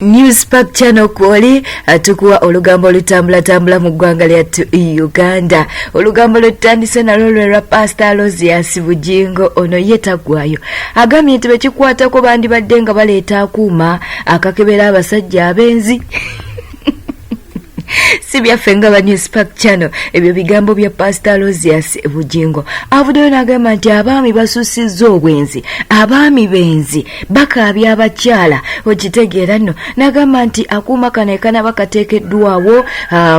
News Pack Channel kwoli atukuwa olugambo lutambula mu ggwanga lyattu Uganda. Olugambo lutandise nalwo lwa Pastor Lozias Bujingo ono yetagwayo. Agamye nti bekikwatako bandi badde nga baleeta akuuma akakebera abasajja abenzi. Si byaffe nga ba News Pack Channel ebyo bigambo bya Pastor Lozias Bujingo. Avudeyo n'agamba nti abaami basussizza obwenzi, abaami benzi bakaabya abakyala. Okitegeera nno n'agamba nti akuuma kano ekanaba kateekeddwawo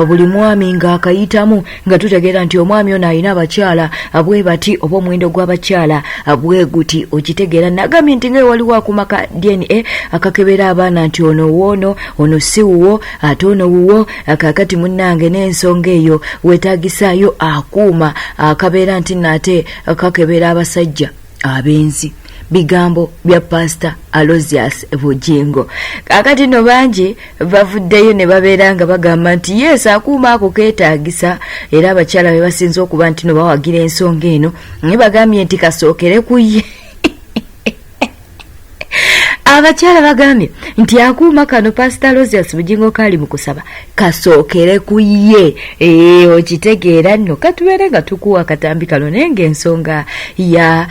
buli mwami ng'akayitamu nga tutegeera nti omwami ono alina abakyala abwe bati oba omuwendo gw'abakyala abwe guti. Okitegeera n'agambye nti nga waliwo akuuma ka DNA akakebera abaana nti ono woono ono si wuwo ate ono wuwo. Kakati munnange n'ensonga eyo weetaagisaayo akuuma akabeera nti nate kakebera abasajja abenzi. Bigambo bya Pastor Lozias Bujingo. Kakati no bangi bavuddeyo ne babeera nga bagamba nti yes akuuma ako keetaagisa era abakyala be basinza okuba nti no bawagira ensonga eno ne bagambye nti kasookere ku ye. Abakyala bagambye nti akuuma kano Pastor Lozias Bujingo kali mu kusaba kasookere ku ye. Okitegeera nno katubeere nga tukuwa akatambi kano naye ng'ensonga ya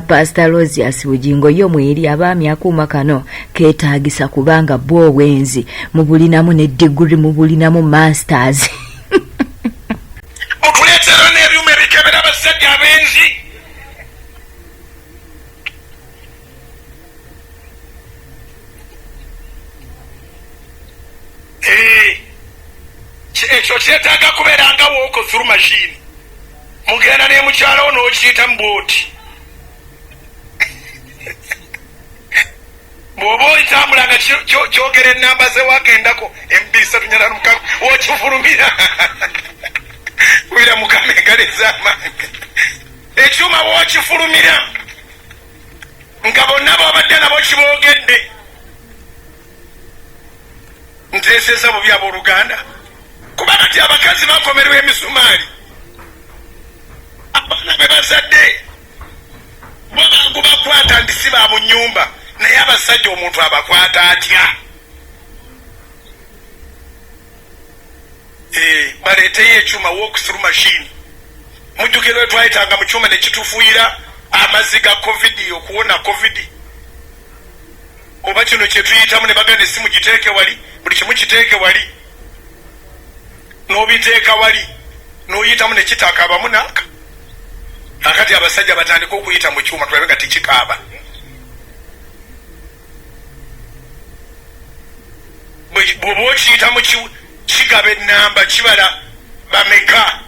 Pastor Lozias Bujingo yo mweri abaami akuuma kano keetaagisa kubanga bo obwenzi mubulinamu ne degree mubulinamu masters. Okuleetera n'ebyuma ebikebera abasajja abenzi. Ekyo kyetaaga kubeera nga wooko through machine. Mugenda ne mukyala ono okiyita mu booti. Bw'oba oyitambula nga kyogera ennamba ze wagendako M3 nyala n'omukago wokifulumira. Wira mukama engaleza amange. Ekyuma wokifulumira. Nga bonna babadde nabo kiboogedde. Nteeseza bubi abooluganda. Kubanga ti abakazi bakomerwa emisumaali. Abaana be bazadde bwabangu bakwata nti si ba mu nnyumba naye abasajja omuntu abakwata atya? Baleeteyo ekyuma walk through machine. Mujjukire we twayitanga mu kyuma ne kitufuuyira amazzi ga covid okuwona covid. Oba kino kye tuyitamu ne baganda essimu giteeke wali buli kimu kiteeke wali. N'obiteeka wali n'oyitamu ne kitakaaba naaka. Akati abasajja batandika okuyita mu kyuma tulabe nga tikikaaba. Bw'oba okiyitamu kigaba ennamba kibala bameka.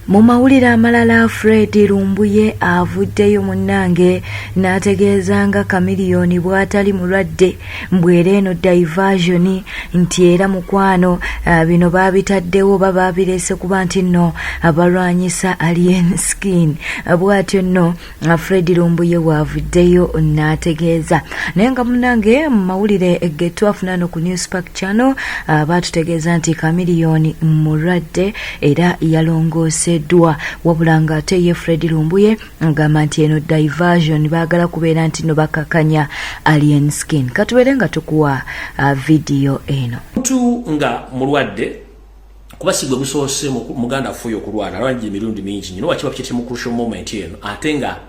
Mu mawulire amalala Fred Lumbuye avuddeyo munnange n'ategeeza nga Chameleon bw'atali mulwadde mbwera eno diversion nti era mukwano bino baabitaddewo oba baabireese kuba nti nno abalwanyisa alien skin. Bw'atyo nno Fred Lumbuye bw'avuddeyo n'ategeeza naye nga munnange mu mawulire ge twafuna no ku News Pack Channel baatutegeeza nti Chameleon mulwadde era yalongoose dwa wabula nga ate ye Fred Lumbuye ngamba nti eno diversion baagala kubeera nti no bakakanya alien skin. Katubeere nga tukuwa video eno. Omuntu nga mulwadde kuba sigwe gusoose muganda afuyo okulwala alwanjira emirundi mingi nnyo wakiba kiti mu crucial moment eno ate nga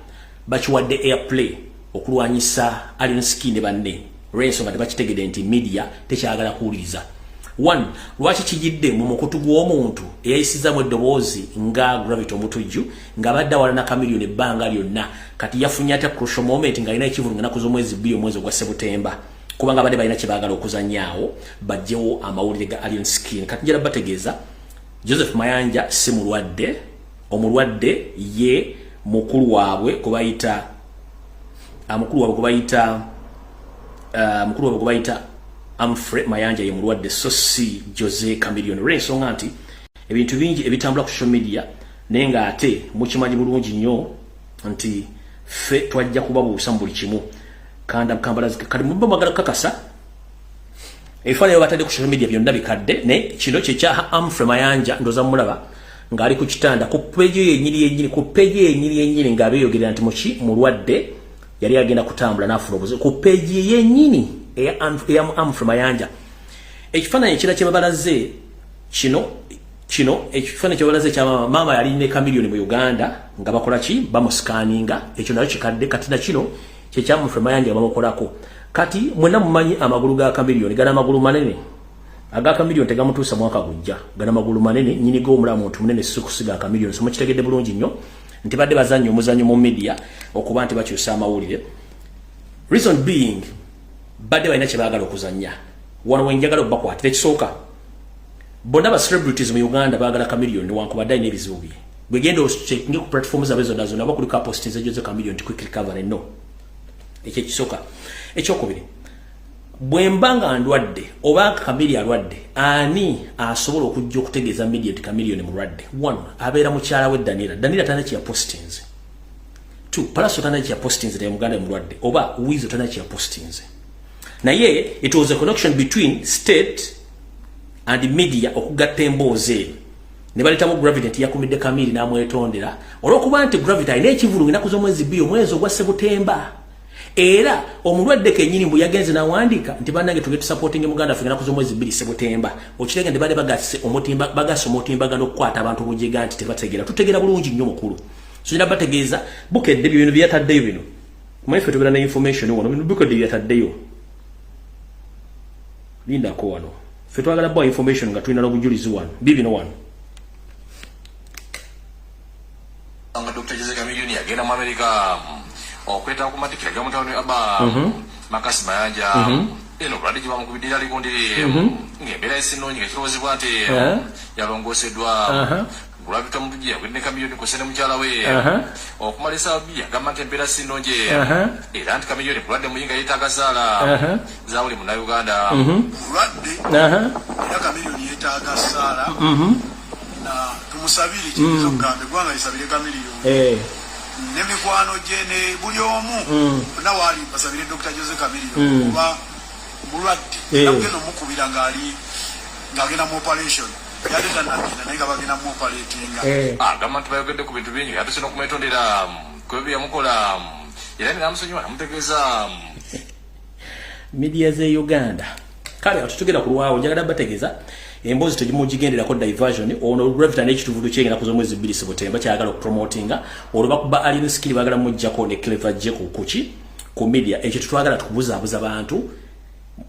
bakiwadde airplay okulwanyisa alien skin banne olw'ensonga tebakitegedde nti media tekyagala kuwuliriza. One, lwaki kijidde mu mukutu gw'omuntu eyayisizzamu eddoboozi nga gravity omutujju nga badda wala na Chameleon ebbanga lyonna kati yafunye ate crucial moment nga alina ekivulu nga naku z'omwezi 2 omwezi ogwa September kubanga badde balina kye baagala okuzanyaawo bajjewo amawulire ga alien skin. Kati njala bategeeza Joseph Mayanja si mulwadde, omulwadde ye mukulu waabwe kubayita Amfre Mayanja ye mulwadde so si Jose Chameleon. Olw'ensonga nti ebintu bingi ebitambula ku social media naye nga ate mukimanyi bulungi nnyo nti ffe twajja kubabuusa mu buli kimu. Kambalazi kali mubba magala kakasa ebifaananyi batadde ku social media byonna bikadde ne kino kyekya Amfre Mayanja ndoza mulaba ng'ali ku kitanda ku peji yennyini ng'abeeyogerera nti mulwadde yali agenda kutambula n'afuna obuzibu ku peji yennyini from Mayanja ekifaananyi ekira kye babalaze kino ekifaananyi kye babalaze kya mama yali ne Chameleon mu Uganda nga bakola ki bamuscanninga ekyo nayo kikadde kati na kino kye kya from Mayanja bamukolako kati mwenna mumanyi amagulu ga Chameleon gana amagulu manene aga Chameleon tegamutuusa mwaka gujja gana amagulu manene nyini go omulamu muntu munene sikusiga Chameleon so mukitegedde bulungi nnyo nti badde bazannyo omuzannyo mu media okuba nti bakyusa amawulire reason being badde balina kye baagala okuzannya wano wenjagala okubakwatira ekisooka bonna ba celebrities mu Uganda baagala Chameleon newankubadde alina ebizibu bye bwe genda ocekinge ku platforms zaabwe zonna zonna bakuliko postings ejo ze Chameleon quick recovery no ekyo ekisooka ekyokubiri bwe mbanga ndwadde oba Chameleon alwadde ani asobola okujja okutegeeza media nti Chameleon mulwadde one abeera mukyala we Danira tana kya postings two Palaso tana kya postings ya Muganda mulwadde oba Wizo tana kya postings naye it was a connection between state and media okugatta embooze ne baletamu Gravity yakumidde Chameleon n'amwetondera olwokuba nti Gravity alina ekivulu inakuza omwezi bbiri omwezi ogwa September era omulwadde kennyini mbu yagenze nawandika nti bannange tuge supporting Muganda Africa nakuza omwezi bbiri September okitege ndi bade bagase omutimba bagase omutimba n'okukwata abantu bujega nti tebategera tutegera bulungi nnyo mukulu so ina bategeeza bukedde bino byataddeyo bino mwefe tubera na information wono bino bukedde byataddeyo linda ko wano fe twagala bwa information nga tulina n'obujulizi wano bibino wano anga Dr. Jessica Chameleon agenda mu America okweta ku matikira ga mutano aba makasi mayanja eno brandi kiba mu kubidira likondire ngembera esinonyi ngekirowezi bwante yalongosedwa Gravity mutujia kwene Chameleon kusene mukyala we okumalisa bya gamante mpera sinonje era anti Chameleon brandi muyinga yetakasala zawuli mu Uganda brandi era Chameleon yetakasala na tumusabiri kizo kambe gwanga isabire Chameleon nemikwano jene buli omu na wali basabire Dr. Joseph Chameleon kuba mulwadde nageno mukubira ngagena mu operation yaleta naga bagena mu operating gamantu bayogedde ku bintu bingi atusino kumetondera kwebya yamukola era ni namusonyiwa namutegeeza media ze Uganda kale atutugera ku lwawo njagala bategeeza embozi tegimujigendera ko diversion ono Gravity n'ekituvudu kyenga nakuza omwezi bbiri September kyagala okupromotinga olwo bakuba alina skill bagala mujjako ne clever je kuki ku media ekyo tutwagala tukubuzaabuza abantu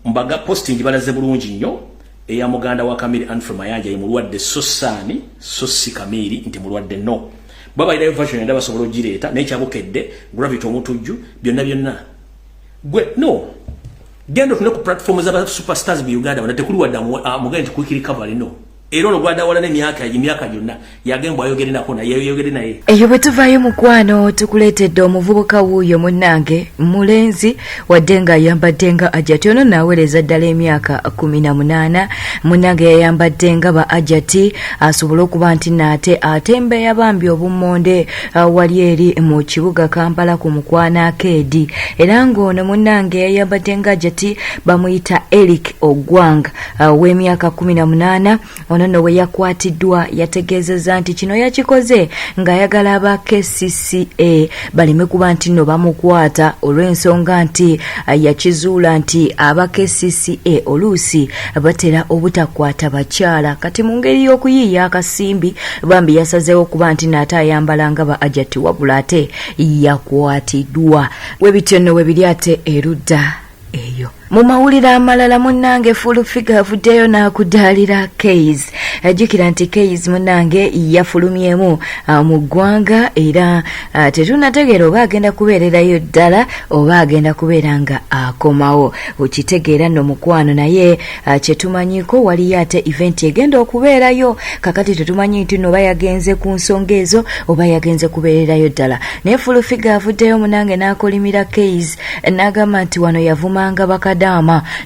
mbaga posting balaze bulungi nnyo eya muganda wa Chameleon from Mayanja yimulwadde sosani sosi Chameleon nti mulwadde no baba ida version ndaba sobola ogireeta n'ekyabukedde Gravity omutujju byonna gwe no gendo tune ku platform za superstars bi Uganda wana tekuli wadda mugende quick recovery no era ono gwada wala ne myaka gyonna yagembwa ayogere nako na yeyogere naye eyo bwe tuvayo mukwano tukuleetedde omuvubuka wuuyo munnange mulenzi wadde nga ayambadde nga ajati ono naaweereza ddala emyaka 18 munnange yayambadde nga ba ajati asobola okuba nti naate atembeya bambi obummonde wali eri mu kibuga Kampala ku mukwana Kedi era ng'ono munnange yayambadde nga ajati bamuyita Eric Ogwanga w'emyaka 18 ono no we yakwatiddwa yategeezezza nti kino yakikoze ng'ayagala aba KCCA baleme kuba nti no bamukwata olw'ensonga nti yakizuula nti aba KCCA oluusi batera obutakwata bakyala kati mu ngeri y'okuyiiya akasimbi bambi yasazeewo okuba nti naate ayambala nga ba ajati wabula ate yakwatiddwa webityo nno webiri ate erudda eyo mu mawulire amalala munnange full figure avuddeyo n'akudaalira Kaiyz ajjukira nti Kaiyz munnange yafulumyemu mu ggwanga era tetunategeera oba agenda kubeererayo ddala oba agenda kubeera nga akomawo okitegeera nno mukwano naye kyetumanyiko waliyo ate event egenda okubeerayo kakati tetumanyi nti no oba yagenze ku nsonga ezo oba yagenze kubeererayo ddala naye full figure avuddeyo munnange n'akolimira Kaiyz n'agamba nti wano yavumanga bakadama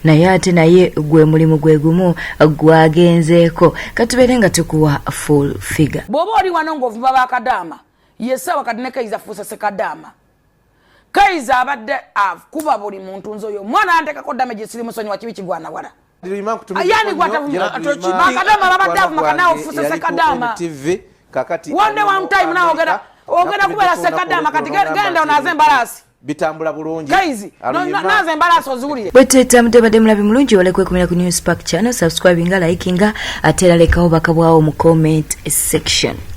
naye ate naye gwe mulimu gwe gumu gwagenzeeko katubere nga tukuwa full figure bwoba oli wano ng'ovuma bakadama yesawa kati ne Kaiyz afuuse sekadama Kaiyz abadde akuba buli muntu nzo oyo mwana antekako damage siri musonyi wa kibi kigwana wala ayani gwatavuma bakadama babadde avuma nawe ofuuse sekadama one day one time nawe ogenda kubeera sekadama kati genda onaze embalasi bitambula bulungi Kaiyz naze embalaso ziwulire bweteta mutebadde mulabi mulungi wale kwekumira ku News Park channel subscribinga likinga ate era lekawo bakabwawo mu comment section.